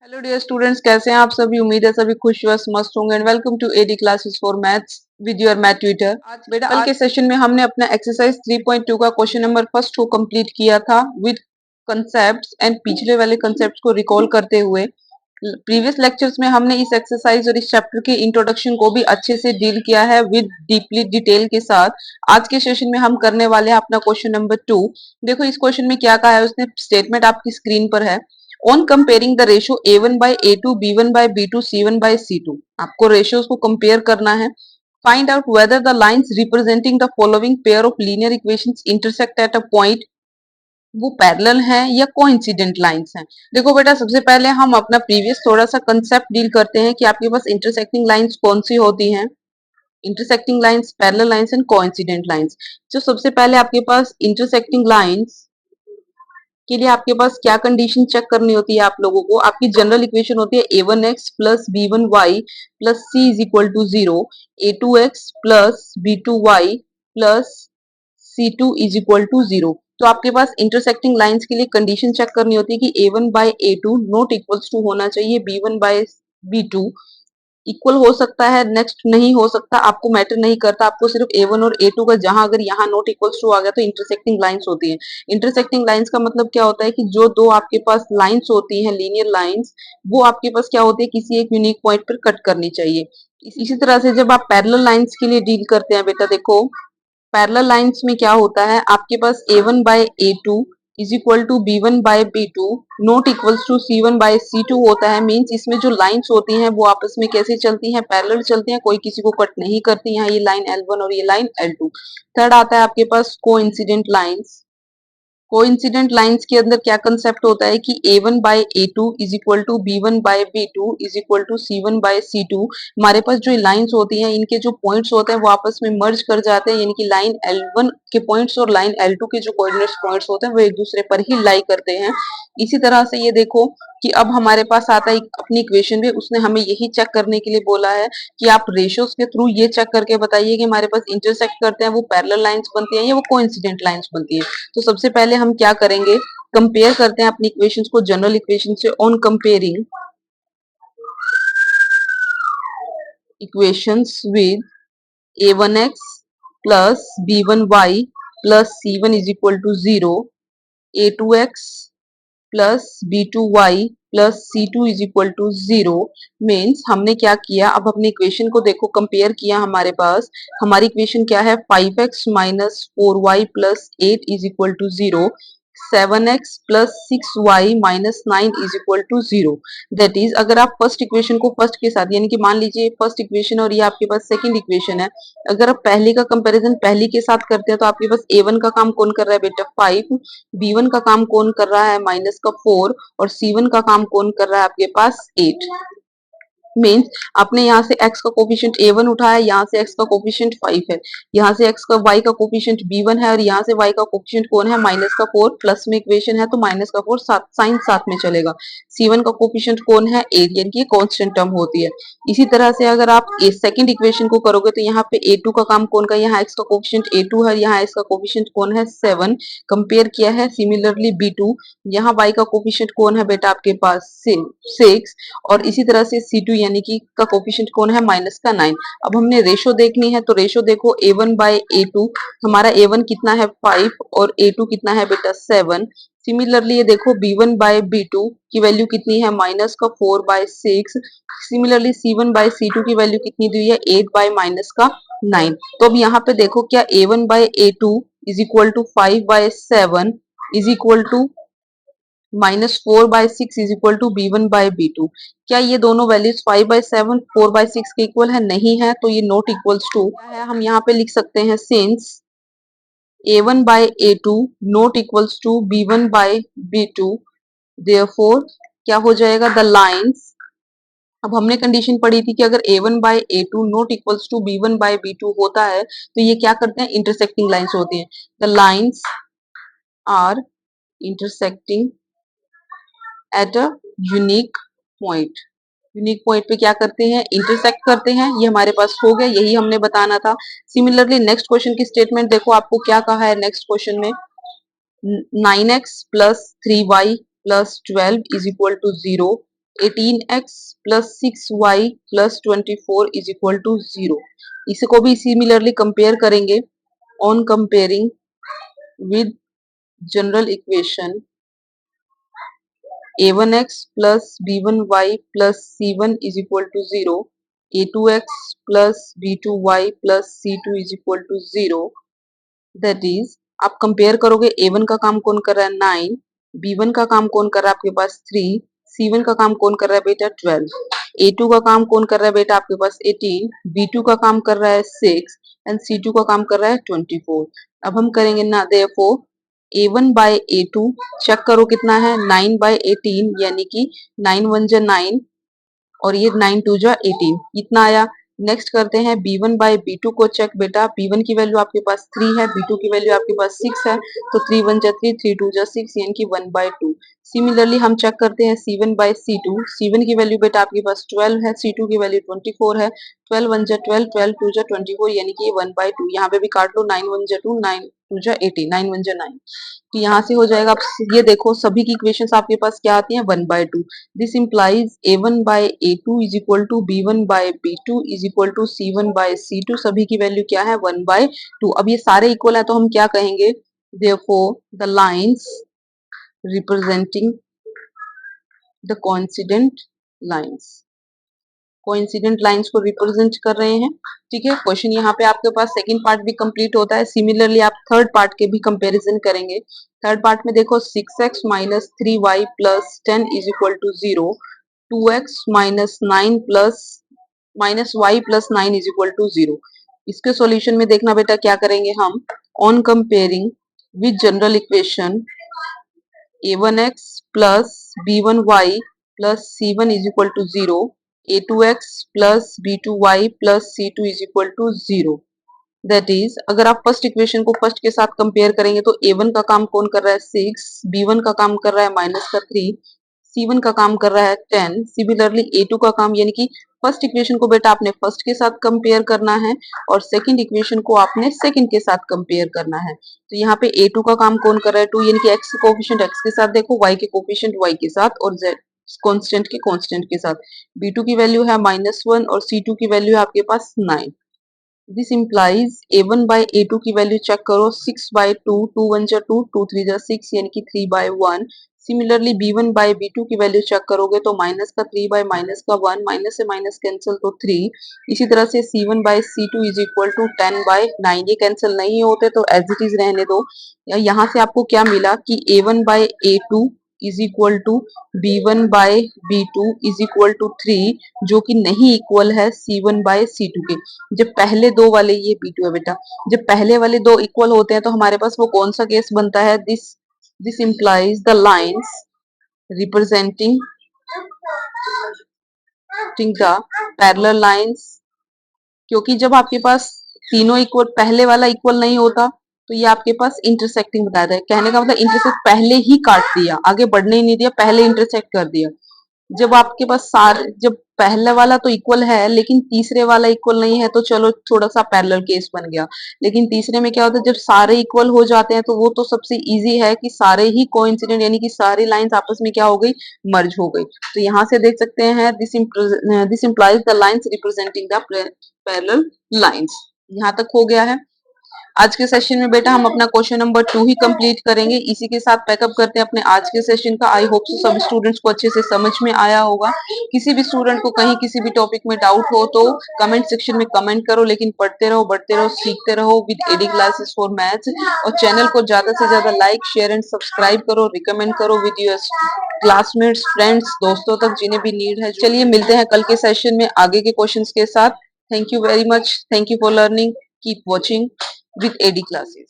Hello dear students, कैसे हैं आप सभी। उम्मीद है सभी खुश व मस्त होंगे and welcome to AD classes for maths with your math tutor. आज बेटा कल के सेशन में हमने अपना एक्सरसाइज 3.2 का क्वेश्चन नंबर फर्स्ट को कंप्लीट किया था विद कंसेप्ट्स एंड पिछले वाले कंसेप्ट्स को रिकॉल करते हुए। प्रीवियस लेक्चर्स में हमने इस एक्सरसाइज और इस चैप्टर के इंट्रोडक्शन को भी अच्छे से डील किया है विद डीपली डिटेल के साथ। आज के सेशन में हम करने वाले हैं अपना क्वेश्चन नंबर 2। देखो इस क्वेश्चन में क्या कहा है, उसने स्टेटमेंट आपकी स्क्रीन पर है। On comparing the ratio a1 by a2 b1 by b2 c1 by c2, आपको रेशियोज को कंपेयर करना है। Find out whether the lines representing the following pair of linear equations intersect at a point, वो parallel हैं या coincident lines हैं। देखो बेटा, सबसे पहले हम अपना प्रीवियस थोड़ा सा कंसेप्ट डील करते हैं कि आपके पास इंटरसेक्टिंग लाइंस कौन सी होती हैं। Intersecting lines, parallel lines and coincident lines. जो सबसे पहले आपके पास इंटरसेक्टिंग लाइंस के लिए आपके पास क्या कंडीशन चेक करनी होती है आप लोगों को। आपकी जनरल इक्वेशन होती है a1x plus b1y plus c is equal to 0, a2x plus b2y plus c2 is equal to 0। तो आपके पास इंटरसेक्टिंग लाइंस के लिए कंडीशन चेक करनी होती है कि a1 by a2 not equals to होना चाहिए b1 बाय b2। इक्वल हो सकता है, नेक्स्ट नहीं हो सकता, आपको मैटर नहीं करता। आपको सिर्फ a1 और a2 का जहां अगर यहाँ नॉट इक्वल्स टू आ गया तो इंटरसेक्टिंग लाइंस होती है। इंटरसेक्टिंग लाइंस का मतलब क्या होता है कि जो दो आपके पास लाइंस होती हैं, लीनियर लाइंस, वो आपके पास क्या होती है, किसी एक यूनिक पॉइंट पर कट करनी चाहिए। इसी तरह से जब आप पैरेलल लाइंस के लिए डील करते हैं बेटा, देखो पैरेलल लाइंस में क्या होता है, आपके पास a1 by a2 is equal to b1 by b2 not equals to c1 by c2 होता है। मींस इसमें जो लाइंस होती हैं वो आपस में कैसे चलती हैं, पैरेलल चलती हैं, कोई किसी को कट नहीं करती हैं। ये लाइन L1 और ये लाइन L2। थर्ड आता है आपके पास कोइंसिडेंट लाइंस। कोइंसिडेंट लाइंस के अंदर क्या कंसेप्ट होता है कि a1 by a2 is equal to b1 by b2 is equal to c1 by c2। हमारे पास जो लाइंस होती हैं, इनके जो पॉइंट्स होते हैं वो आपस में मर्ज कर जाते हैं, यानी कि लाइन L1 के पॉइंट्स और लाइन L2 के जो कोऑर्डिनेट्स पॉइंट्स होते हैं वो एक दूसरे पर ही लाई करते हैं। इसी तरह से ये देखो कि अब हमारे पास आता है अपनी इक्वेशन में, उसने हमें यही चेक करने के लिए बोला है कि आप रेशियोज के थ्रू ये चेक करके बताइए कि हमारे पास इंटरसेक्ट करते हैं वो पैरेलल लाइंस बनती हैं या वो कोइंसिडेंट लाइंस बनती हैं। तो सबसे पहले हम क्या करेंगे, कंपेयर करते हैं अपनी इक्वेशंस को जनरल इक्वेशन से। On comparing equations with a1x plus b1y plus c1 is equal to 0, a2x plus b2y plus c2 is equal to 0। Means हमने क्या किया, अब अपनी इक्वेशन को देखो, कंपेयर किया। हमारे पास हमारी इक्वेशन क्या है, 5x minus 4y plus 8 is equal to 0, 7x plus 6y minus 9 is equal to 0। That is, अगर आप फर्स्ट इक्वेशन को फर्स्ट के साथ, यानी कि मान लीजिए फर्स्ट इक्वेशन और ये आपके पास सेकंड इक्वेशन है, अगर आप पहली का कंपैरिजन पहली के साथ करते हैं तो आपके पास a1 का काम कौन कर रहा है बेटा, 5, b1 का काम कौन कर रहा है, माइनस का 4, और c1 का काम कौन कर रहा है आपके पास 8। मीन्स आपने यहाँ से x का कोफिशिएंट a1 उठाया, यहाँ से x का कोफिशिएंट 5 है, यहाँ से x का y का कोफिशिएंट b1 है, और यहाँ से y का कोफिशिएंट कौन है, माइनस का 4। प्लस में इक्वेशन है तो माइनस का 4 साथ, साइन साथ में चलेगा। c1 का कोफिशिएंट कौन है, 8, यानी कि ये कांस्टेंट टर्म होती है। इसी तरह से अगर आप सेकंड इक्वेशन को करोगे तो यहाँ पे a2 का काम कौन का, यहाँ x का कोफिशिएंट a2 है, यहाँ x का कोफिशिएंट कौन है, 7, कंपेयर किया है। सिमिलरली b2, यहाँ y का कोफिशिएंट कौन है बेटा आपके पास 6, और इसी तरह से C2 यानी कि का कोफिशिएंट कौन है, माइनस का 9। अब हमने रेशो देखनी है तो रेशो देखो a1 बाय a2, हमारा a1 कितना है 5 और a2 कितना है बेटा 7। सिमिलरली ये देखो b1 बाय b2 की वैल्यू कितनी है, माइनस का 4 by 6। Similarly c1 by c2 की वैल्यू कितनी दी है, 8 बाय माइनस का 9। तो अब यहाँ पे देखो क्या a1 by a2 is equal to 5 by 7 is equal to minus 4 by 6 is equal to b1 by b2। क्या ये दोनों वैल्यूज 5 बाय 7 4 बाय 6 के इक्वल है, नहीं है, तो ये नॉट इक्वल्स टू है। हम यहाँ पे लिख सकते हैं since a1 by a2 not equals to b1 by b2, therefore क्या हो जाएगा, द लाइंस। अब हमने कंडीशन पढ़ी थी कि अगर a1 by a2 not equals to b1 by b2 होता है तो ये क्या करते हैं, इंटरसेक्टिंग लाइंस होती हैं। The lines are intersecting at a unique point. Unique point पे क्या करते हैं, इंटरसेक्ट करते हैं। ये हमारे पास हो गया, यही हमने बताना था। सिमिलरली नेक्स्ट क्वेश्चन की स्टेटमेंट देखो, आपको क्या कहा है नेक्स्ट क्वेश्चन में, 9x plus 3y plus 12 is equal to 0, 18x plus 6y plus 24 is equal to 0। इसे को भी सिमिलरली कंपेयर करेंगे। On comparing with general equation a1x plus b1y plus c1 is equal to 0, a2x plus b2y plus c2 is equal to 0, that is आप compare करोगे a1 का काम कौन कर रहा है 9, b1 का काम कौन कर रहा है आपके पास 3, c1 का काम कौन कर रहा है बेटा 12, a2 का काम कौन कर रहा है बेटा आपके पास 18, b2 का काम कर रहा है 6 एंड c2 का काम कर रहा है 24। अब हम करेंगे ना therefore a1 by a2 check करो कितना है 9 बाय 18 यानी कि 9 1 जा 9 और ये 9 2 जा 18 इतना आया। नेक्स्ट करते हैं b1 बाय b2 को चेक बेटा। b1 की वैल्यू आपके पास 3 है, b2 की वैल्यू आपके पास 6 है, तो 3 1 जा 3 3 2 जा 6 यानी कि 1 बाय 2। सिमिलरली हम चेक करते हैं c1 बाय c2। c1 की वैल्यू बेटा आपके पास 12 है, c2 की वैल्यू 24 है, 12 1 जा 12 12 2 जा 24 यानी कि ये 1 बाय 2। यहाँ पे भी काट लो 9 1 जा 2 9 2 जा 18 9 1 जा 9, तो यहाँ से हो जाएगा। अब ये देखो सभी की इक्वेशंस आपके पास क्या आती हैं 1 by 2। This implies a1 by a2 is equal to b1 by b2 is equal to c1 by c2। सभी की वैल्यू क्या है 1 बाय 2। अब ये सारे इक्वल है तो हम क्या कहेंगे therefore the lines representing the coincident lines, coincident lines को रिप्रेजेंट कर रहे हैं। ठीक है, क्वेश्चन यहाँ पे आपके पास सेकंड पार्ट भी कंप्लीट होता है। सिमिलरली आप थर्ड पार्ट के भी कंपैरिजन करेंगे। थर्ड पार्ट में देखो 6x minus 3y plus 10 is equal to 0, 2x minus 9 plus minus y plus 9 is equal to 0। इसके सॉल्यूशन में देखना बेटा क्या करेंगे हम, on comparing with general equation a1x plus b1y plus c1 is equal to 0, a2x plus b2y plus c2 is equal to 0। That is अगर आप first equation को फर्स्ट के साथ कंपेयर करेंगे तो a1 का काम कौन कर रहा है 6, b1 का काम कर रहा है माइनस का 3, c1 का काम कर रहा है 10। सिमिलरली a2 का काम यानी कि फर्स्ट इक्वेशन को बेटा आपने फर्स्ट के साथ कंपेयर करना है और सेकंड इक्वेशन को आपने सेकंड के साथ कंपेयर करना है। तो यहाँ पे a2 का काम कौन कर रहा है 2 यानी कि x कोफिशिएंट x के साथ देखो, y के कोफिशिएंट y के साथ और z कांस्टेंट के साथ। b2 की वैल्यू है -1 और c2 की वैल्यू है आपके पास 9। This implies a1 by a2 की वैल्यू चेक करो 6 बाय 2 2 1 जा 2 2 3 जा 6 यानी कि 3 bye 1। Similarly b1 by b2 की वैल्यू चेक करोगे तो माइनस का 3 बाय माइनस का 1, माइनस से माइनस कैंसिल तो 3। इसी तरह से c1 by c2 is equal to 10 by 9। ये कैंसिल नहीं होते तो एज इट इज रहने दो। यहाँ से आपको क्या मिला कि a1 by a2 is equal to b1 by b2 is equal to 3, जो कि नहीं इक्वल है c1 बाय c2 के। जब पहले दो वाले, ये b2 है बेटा, जब पहले वाले दो इक्वल होते हैं तो हमारे पास वो कौन सा केस बनता है, this implies the lines representing the parallel lines. क्योंकि जब आपके पास तीनों इक्वल, पहले वाला इक्वल नहीं होता तो ये आपके पास इंटरसेक्टिंग बताता है। कहने का मतलब इंटरसेक्ट पहले ही काट दिया, आगे बढ़ने ही नहीं दिया, पहले इंटरसेक्ट कर दिया। जब आपके पास जब पहला वाला तो इक्वल है लेकिन तीसरे वाला इक्वल नहीं है तो चलो थोड़ा सा पैरेलल केस बन गया। लेकिन तीसरे में क्या होता है, जब सारे इक्वल हो जाते हैं तो वो तो सबसे इजी है कि सारे ही कोइंसिडेंट यानी कि सारी लाइंस आपस में क्या हो गई, मर्ज हो गई। तो यहाँ से देख सकते हैं this implies the lines representing the parallel lines. यहाँ तक हो गया है। आज के सेशन में बेटा हम अपना क्वेश्चन नंबर 2 ही कंप्लीट करेंगे। इसी के साथ पैकअप करते हैं अपने आज के सेशन का। आई होप सो सभी स्टूडेंट्स को अच्छे से समझ में आया होगा। किसी भी स्टूडेंट को कहीं किसी भी टॉपिक में डाउट हो तो कमेंट सेक्शन में कमेंट करो, लेकिन पढ़ते रहो, बढ़ते रहो, सीखते रहो with AD classes for maths. और चैनल को ज्यादा से ज्यादा लाइक शेयर एंड सब्सक्राइब करो, रिकमेंड करो विद योर क्लासमेट्स, फ्रेंड्स, दोस्तों तक जिन्हें भी नीड है। चलिए मिलते हैं कल के सेशन में आगे के क्वेश्चंस के साथ। Thank you very much, thank you for learning, keep watching with AD classes।